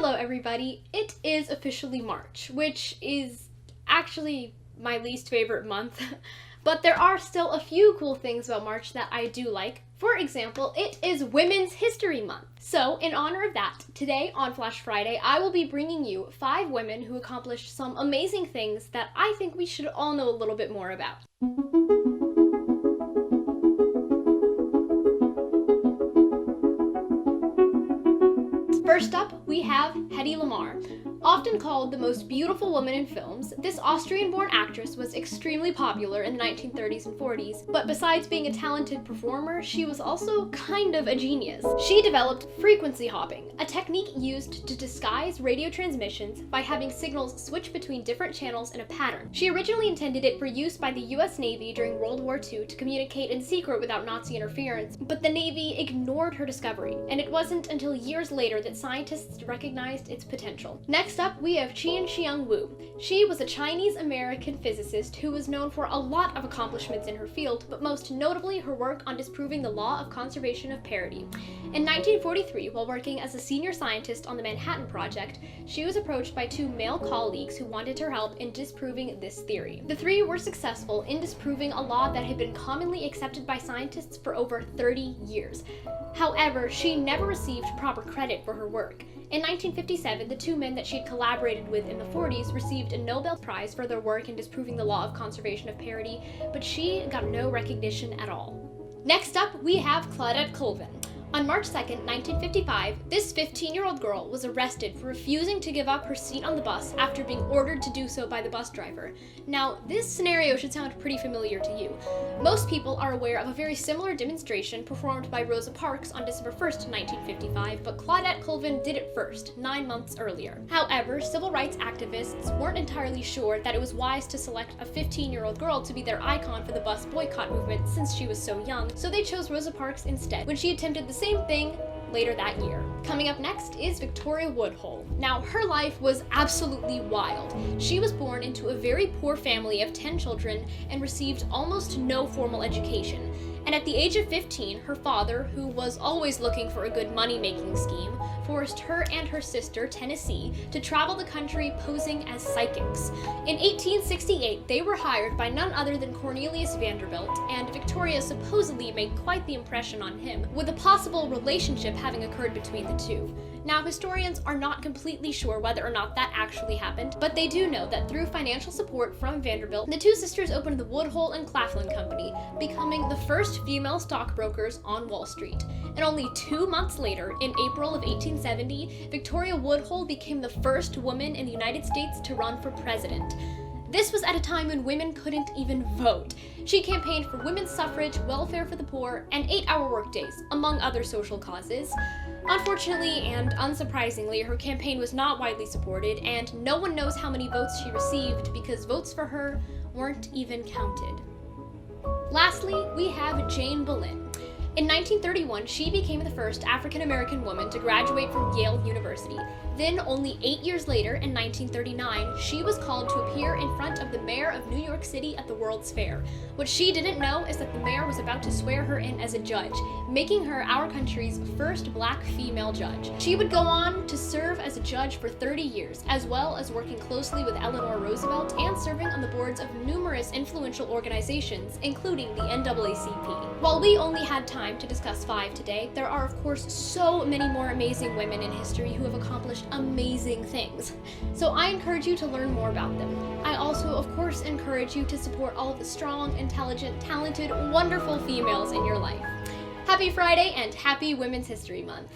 Hello everybody, it is officially March, which is actually my least favorite month, but there are still a few cool things about March that I do like. For example, it is Women's History Month. So, in honor of that, today on Flash Friday, I will be bringing you 5 women who accomplished some amazing things that I think we should all know a little bit more about. First up, we have Hedy Lamarr. Often called the most beautiful woman in films, this Austrian-born actress was extremely popular in the 1930s and 40s, but besides being a talented performer, she was also kind of a genius. She developed frequency hopping, a technique used to disguise radio transmissions by having signals switch between different channels in a pattern. She originally intended it for use by the US Navy during World War II to communicate in secret without Nazi interference, but the Navy ignored her discovery, and it wasn't until years later that scientists recognized its potential. Next up, we have Chien-Shiung Wu. She was a Chinese-American physicist who was known for a lot of accomplishments in her field, but most notably her work on disproving the law of conservation of parity. In 1943, while working as a senior scientist on the Manhattan Project, she was approached by 2 male colleagues who wanted her help in disproving this theory. The 3 were successful in disproving a law that had been commonly accepted by scientists for over 30 years. However, she never received proper credit for her work. In 1957, the 2 men that she had collaborated with in the 40s received a Nobel Prize for their work in disproving the law of conservation of parity, but she got no recognition at all. Next up, we have Claudette Colvin. On March 2nd, 1955, this 15-year-old girl was arrested for refusing to give up her seat on the bus after being ordered to do so by the bus driver. Now, this scenario should sound pretty familiar to you. Most people are aware of a very similar demonstration performed by Rosa Parks on December 1st, 1955, but Claudette Colvin did it first, 9 months earlier. However, civil rights activists weren't entirely sure that it was wise to select a 15-year-old girl to be their icon for the bus boycott movement since she was so young, so they chose Rosa Parks instead, when she attempted the same thing later that year. Coming up next is Victoria Woodhull. Now, her life was absolutely wild. She was born into a very poor family of 10 children and received almost no formal education. And at the age of 15, her father, who was always looking for a good money-making scheme, forced her and her sister, Tennessee, to travel the country posing as psychics. In 1868, they were hired by none other than Cornelius Vanderbilt, and Victoria supposedly made quite the impression on him, with a possible relationship having occurred between the two. Now, historians are not completely sure whether or not that actually happened, but they do know that through financial support from Vanderbilt, the 2 sisters opened the Woodhull and Claflin Company, becoming the first female stockbrokers on Wall Street. And only 2 months later, in April of 1870, Victoria Woodhull became the first woman in the United States to run for president. This was at a time when women couldn't even vote. She campaigned for women's suffrage, welfare for the poor, and 8-hour workdays, among other social causes. Unfortunately and unsurprisingly, her campaign was not widely supported, and no one knows how many votes she received because votes for her weren't even counted. Lastly, we have Jane Boleyn. In 1931, she became the first African-American woman to graduate from Yale University. Then, only 8 years later, in 1939, she was called to appear in front of the mayor of New York City at the World's Fair. What she didn't know is that the mayor was about to swear her in as a judge, making her our country's first black female judge. She would go on to serve as a judge for 30 years, as well as working closely with Eleanor Roosevelt and serving on the boards of numerous influential organizations, including the NAACP. While we only had time to discuss 5 today, there are of course so many more amazing women in history who have accomplished amazing things. So I encourage you to learn more about them. I also, of course, encourage you to support all of the strong, intelligent, talented, wonderful females in your life. Happy Friday and happy Women's History Month.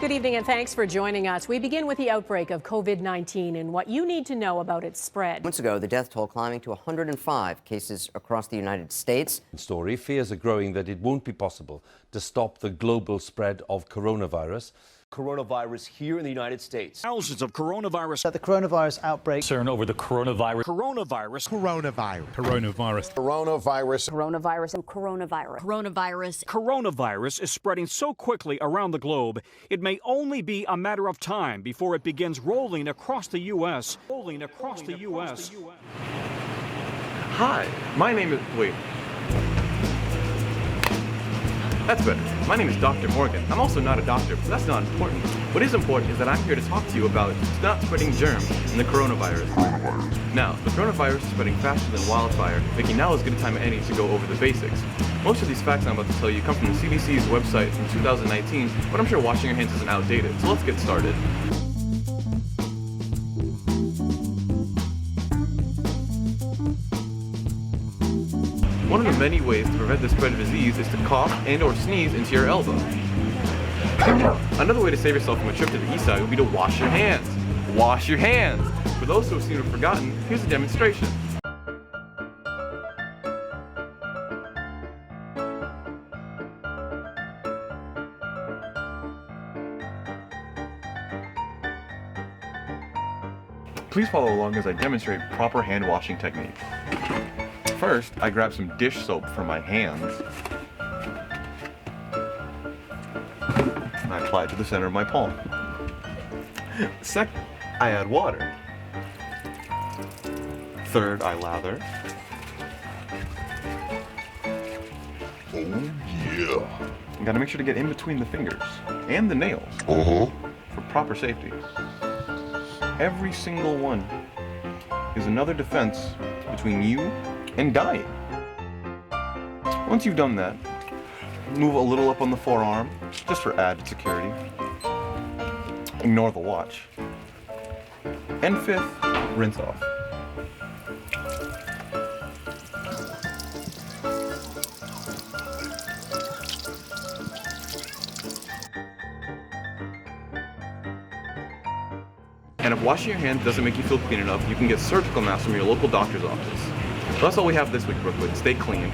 Good evening and thanks for joining us. We begin with the outbreak of COVID-19 and what you need to know about its spread. Months ago, the death toll climbing to 105 cases across the United States. Fears are growing that it won't be possible to stop the global spread of coronavirus. Coronavirus here in the United States. Thousands of coronavirus. The coronavirus outbreak. Concern over the coronavirus. Coronavirus. Coronavirus. Coronavirus is spreading so quickly around the globe, it may only be a matter of time before it begins rolling across the U.S. Hi, my name is... Wait. That's better. My name is Dr. Morgan. I'm also not a doctor, but that's not important. What is important is that I'm here to talk to you about not spreading germs in the coronavirus. Now, the coronavirus is spreading faster than wildfire, making now as good a time as any to go over the basics. Most of these facts I'm about to tell you come from the CDC's website from 2019, but I'm sure washing your hands isn't outdated, so let's get started. One of the many ways to prevent the spread of disease is to cough and or sneeze into your elbow. Another way to save yourself from a trip to the east side would be to wash your hands. Wash your hands! For those who seem to have forgotten, here's a demonstration. Please follow along as I demonstrate proper hand washing technique. First, I grab some dish soap for my hands. And I apply it to the center of my palm. Second, I add water. Third, I lather. Oh yeah. You gotta make sure to get in between the fingers and the nails for proper safety. Every single one is another defense between you and dying. Once you've done that, move a little up on the forearm, just for added security. Ignore the watch. And fifth, rinse off. And if washing your hands doesn't make you feel clean enough, you can get surgical masks from your local doctor's office. So that's all we have this week, Brooklyn. Stay clean.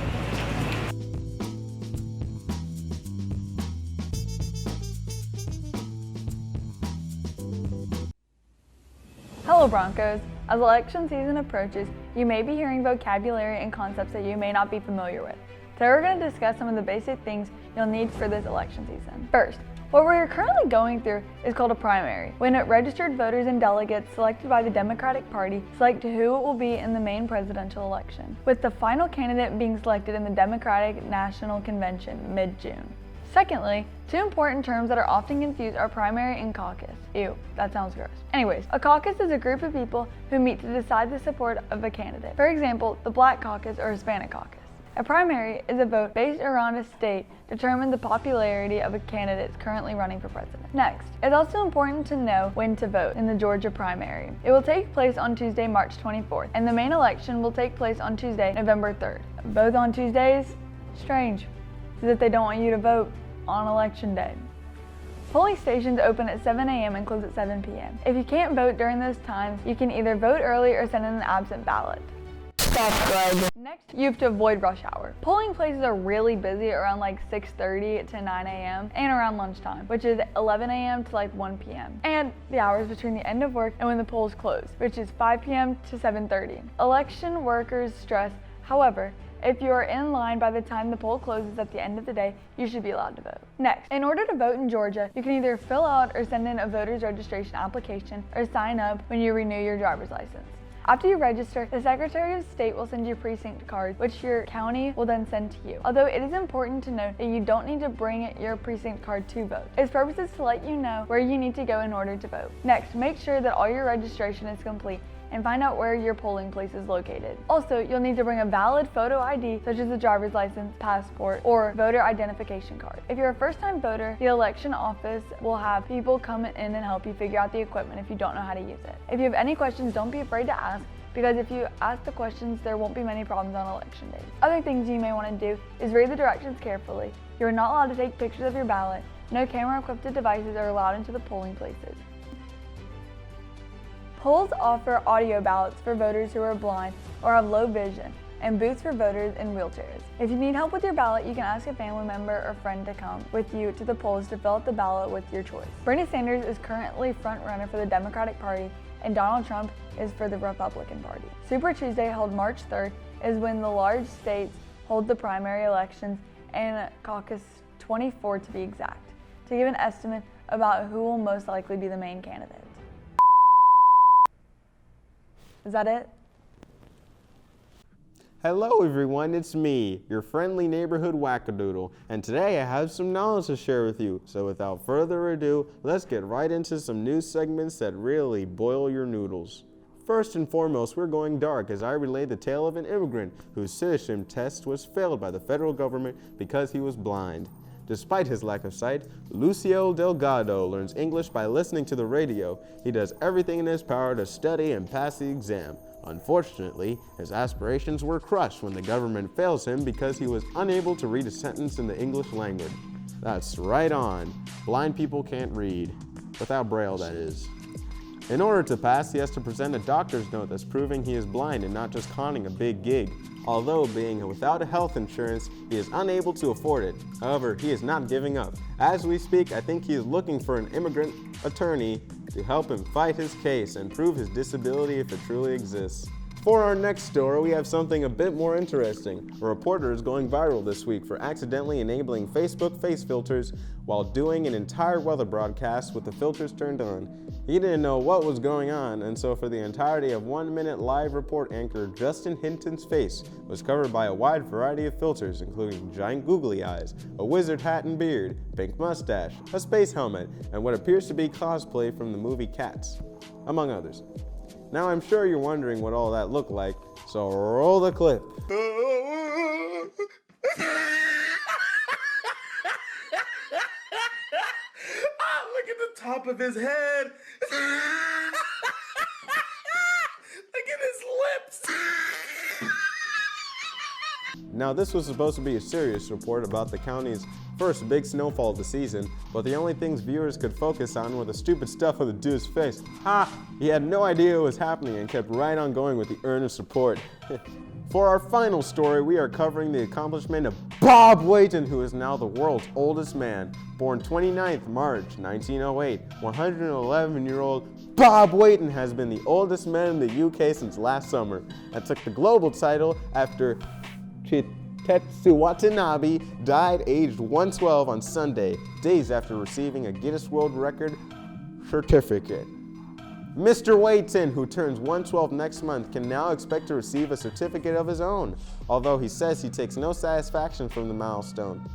Hello Broncos! As election season approaches, you may be hearing vocabulary and concepts that you may not be familiar with. Today we're going to discuss some of the basic things you'll need for this election season. First, what we're currently going through is called a primary, when registered voters and delegates selected by the Democratic Party select who it will be in the main presidential election, with the final candidate being selected in the Democratic National Convention mid-June. Secondly, two important terms that are often confused are primary and caucus. Ew, that sounds gross. Anyways, a caucus is a group of people who meet to decide the support of a candidate. For example, the Black Caucus or Hispanic Caucus. A primary is a vote based around a state determine the popularity of a candidate currently running for president. Next, it's also important to know when to vote in the Georgia primary. It will take place on Tuesday, March 24th, and the main election will take place on Tuesday, November 3rd. Both on Tuesdays? Strange, as if they don't want you to vote on election day. Polling stations open at 7 a.m. and close at 7 p.m. If you can't vote during those times, you can either vote early or send in an absent ballot. Next, you have to avoid rush hour. Polling places are really busy around like 6:30 to 9 a.m. and around lunchtime, which is 11 a.m. to like 1 p.m. and the hours between the end of work and when the polls close, which is 5 p.m. to 7:30. Election workers stress, however, if you are in line by the time the poll closes at the end of the day, you should be allowed to vote. Next, in order to vote in Georgia, you can either fill out or send in a voter's registration application or sign up when you renew your driver's license. After you register, the Secretary of State will send you precinct cards, which your county will then send to you. Although it is important to note that you don't need to bring your precinct card to vote. Its purpose is to let you know where you need to go in order to vote. Next, make sure that all your registration is complete and find out where your polling place is located. Also, you'll need to bring a valid photo ID such as a driver's license, passport, or voter identification card. If you're a first-time voter, the election office will have people come in and help you figure out the equipment if you don't know how to use it. If you have any questions, don't be afraid to ask, because if you ask the questions, there won't be many problems on election day. Other things you may want to do is read the directions carefully. You are not allowed to take pictures of your ballot. No camera-equipped devices are allowed into the polling places. Polls offer audio ballots for voters who are blind or have low vision, and booths for voters in wheelchairs. If you need help with your ballot, you can ask a family member or friend to come with you to the polls to fill out the ballot with your choice. Bernie Sanders is currently front runner for the Democratic Party, and Donald Trump is for the Republican Party. Super Tuesday, held March 3rd, is when the large states hold the primary elections, and caucus 24 to be exact, to give an estimate about who will most likely be the main candidate. Is that it? Hello everyone, it's me, your friendly neighborhood wackadoodle, and today I have some knowledge to share with you. So without further ado, let's get right into some news segments that really boil your noodles. First and foremost, we're going dark as I relay the tale of an immigrant whose citizenship test was failed by the federal government because he was blind. Despite his lack of sight, Lucio Delgado learns English by listening to the radio. He does everything in his power to study and pass the exam. Unfortunately, his aspirations were crushed when the government fails him because he was unable to read a sentence in the English language. That's right on. Blind people can't read. Without Braille, that is. In order to pass, he has to present a doctor's note that's proving he is blind and not just conning a big gig. Although being without a health insurance, he is unable to afford it. However, he is not giving up. As we speak, I think he is looking for an immigrant attorney to help him fight his case and prove his disability if it truly exists. For our next story, we have something a bit more interesting. A reporter is going viral this week for accidentally enabling Facebook face filters while doing an entire weather broadcast with the filters turned on. He didn't know what was going on, and so for the entirety of 1 minute live report anchor Justin Hinton's face was covered by a wide variety of filters, including giant googly eyes, a wizard hat and beard, pink mustache, a space helmet, and what appears to be cosplay from the movie Cats, among others. Now I'm sure you're wondering what all that looked like, so roll the clip. Look at the top of his head. Look at his lips. Now this was supposed to be a serious report about the county's first big snowfall of the season, but the only things viewers could focus on were the stupid stuff on the dude's face. Ha! He had no idea what was happening and kept right on going with the earnest support. For our final story, we are covering the accomplishment of Bob Wayton, who is now the world's oldest man. Born 29th March 1908, 111-year-old Bob Wayton has been the oldest man in the UK since last summer and took the global title after Tetsu Watanabe died aged 112 on Sunday, days after receiving a Guinness World Record certificate. Mr. Wayton, who turns 112 next month, can now expect to receive a certificate of his own, although he says he takes no satisfaction from the milestone.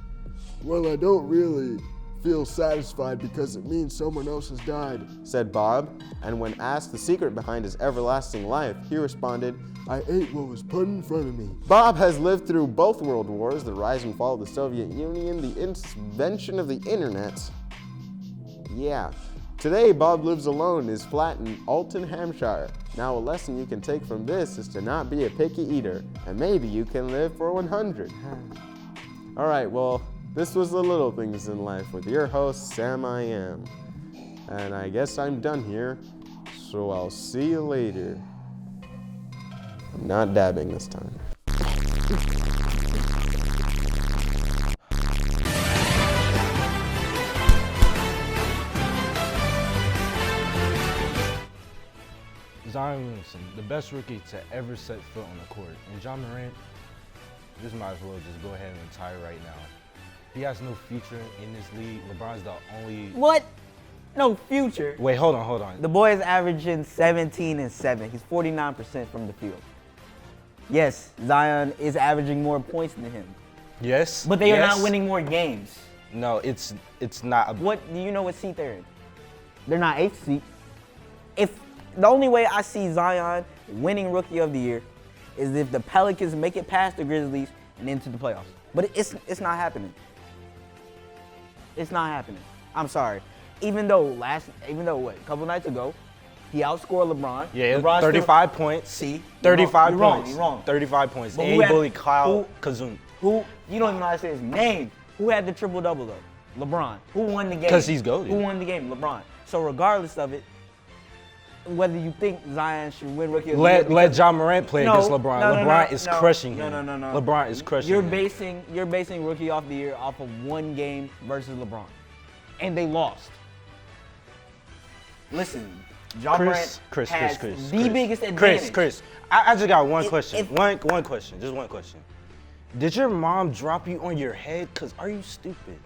Well, I don't really feel satisfied because it means someone else has died, said Bob, and when asked the secret behind his everlasting life, he responded, I ate what was put in front of me. Bob has lived through both world wars, the rise and fall of the Soviet Union, the invention of the internet. Yeah. Today, Bob lives alone in his flat in Alton, Hampshire. Now, a lesson you can take from this is to not be a picky eater, and maybe you can live for 100. All right, well, this was The Little Things in Life with your host, Sam I Am. And I guess I'm done here, so I'll see you later. I'm not dabbing this time. Zion Williamson, the best rookie to ever set foot on the court. And Ja Morant, this might as well just go ahead and retire right now. He has no future in this league. LeBron's the only... What? No future? Wait, hold on. The boy is averaging 17 and 7. He's 49% from the field. Yes, Zion is averaging more points than him. Yes. But they are not winning more games. No, it's not. What do you know what seat they're in? They're not 8th seat. If the only way I see Zion winning Rookie of the Year is if the Pelicans make it past the Grizzlies and into the playoffs. But it's not happening. It's not happening. I'm sorry. Even though a couple nights ago, he outscored LeBron. Yeah, LeBron 35 points. See? 35 points. You're wrong. 35 points. But And he bullied Kyle Kuzma. Who, you don't even know how to say his name. Who had the triple-double though? LeBron. Who won the game? Because he's goated. Who won the game? LeBron. So regardless of it, whether you think Zion should win Rookie of the Year. Let Ja Morant play against LeBron. LeBron is crushing him. No. LeBron is crushing him. You're basing Rookie of the Year off of one game versus LeBron. And they lost. Listen, Ja Morant has the biggest advantage. Chris, I just got one question. One question. Just one question. Did your mom drop you on your head? Because are you stupid?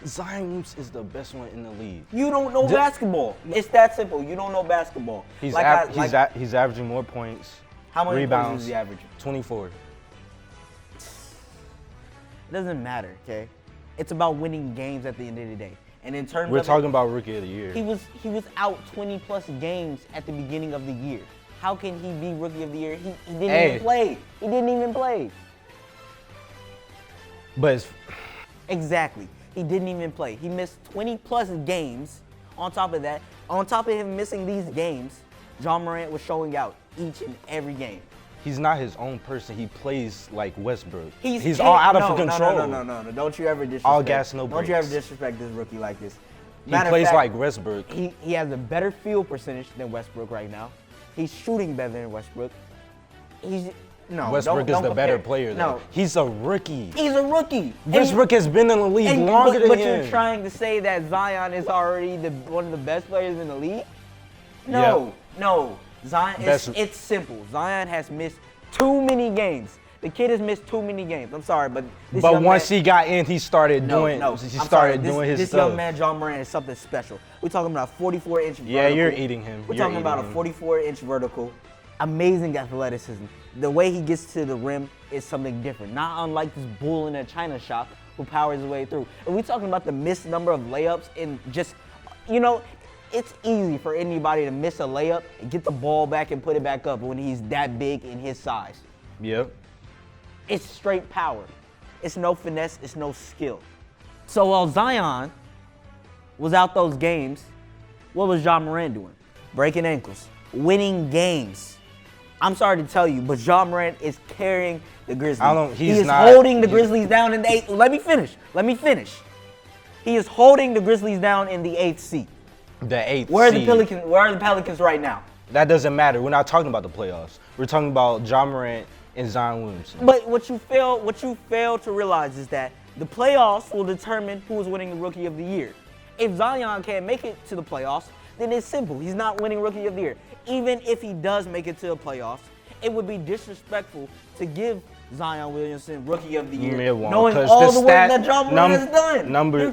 Zion Williamson is the best one in the league. You don't know basketball. It's that simple. You don't know basketball. He's averaging more points. How many rebounds, points is he averaging? 24. It doesn't matter, okay? It's about winning games at the end of the day. And in terms We're of talking about Rookie of the Year. he was out 20 plus games at the beginning of the year. How can he be Rookie of the Year? He didn't even play. He didn't even play. But it's, Exactly. He didn't even play. He missed 20 plus games. On top of that, on top of him missing these games, Ja Morant was showing out each and every game. he's not his own person. He plays like Westbrook. He's all out of no, control. No. Don't you ever disrespect. All gas, no Don't you ever brakes. disrespect this rookie like this. He Matter of plays fact, like Westbrook. He has a better field percentage than Westbrook right now. He's shooting better than Westbrook. Westbrook is the better player, though. No, He's a rookie. he's a rookie. Westbrook has been in the league longer than But him. you're trying to say that Zion is already one of the best players in the league? No. Zion, it's simple. Zion has missed too many games. The kid has missed too many games. I'm sorry, but this But young once man, he got in, he started doing. I'm He sorry, started doing his this stuff. young man, Ja Morant, is something special. We're talking about a 44-inch vertical. Yeah, you're eating him. We're You're talking about a eating him. 44-inch vertical. Amazing athleticism. The way he gets to the rim is something different. Not unlike this bull in a china shop who powers his way through. And we're talking about the missed number of layups and just, it's easy for anybody to miss a layup and get the ball back and put it back up when he's that big in his size. Yep. It's straight power. It's no finesse, it's no skill. So while Zion was out those games, what was Ja Morant doing? Breaking ankles, winning games. I'm sorry to tell you, but Ja Morant is carrying the Grizzlies. He is holding the Grizzlies down in the 8th. Let me finish. He is holding the Grizzlies down in the 8th seed. The 8th Where are seed. the Pelicans right now? That doesn't matter. We're not talking about the playoffs. We're talking about Ja Morant and Zion Williamson. But what you fail to realize is that the playoffs will determine who is winning the Rookie of the Year. If Zion can't make it to the playoffs, then it's simple. He's not winning Rookie of the Year. Even if he does make it to the playoffs, it would be disrespectful to give Zion Williamson Rookie of the Year, It won't, knowing 'cause all the the work stat- that Ja Morant has done. Numbers You're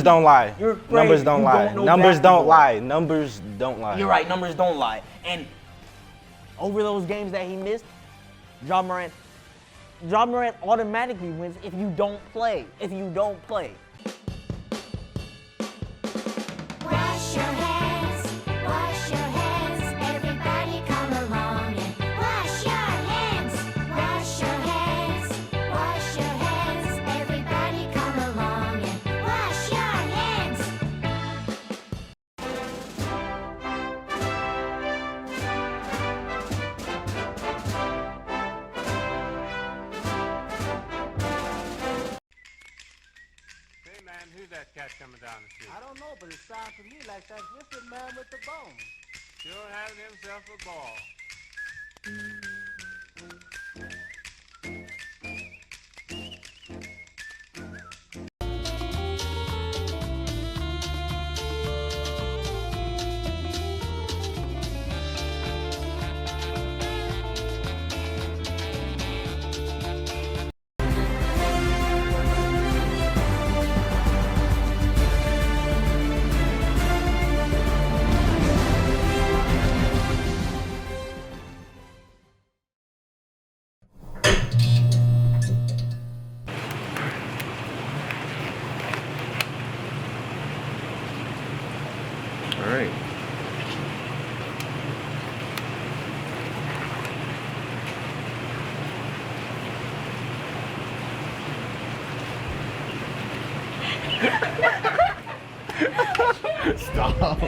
don't lie. You're crazy. Numbers don't You lie. don't know Numbers don't basketball. lie. Numbers don't lie. You're right, numbers don't lie. And over those games that he missed, Ja Morant automatically wins if you don't play. Wash your hands, everybody come along and wash your hands, everybody come along and wash your hands. Hey man, who's that cat coming down the street? I don't know, but it sounds to me like that Griffin man with the bone. Sure having himself a ball. All right. Stop.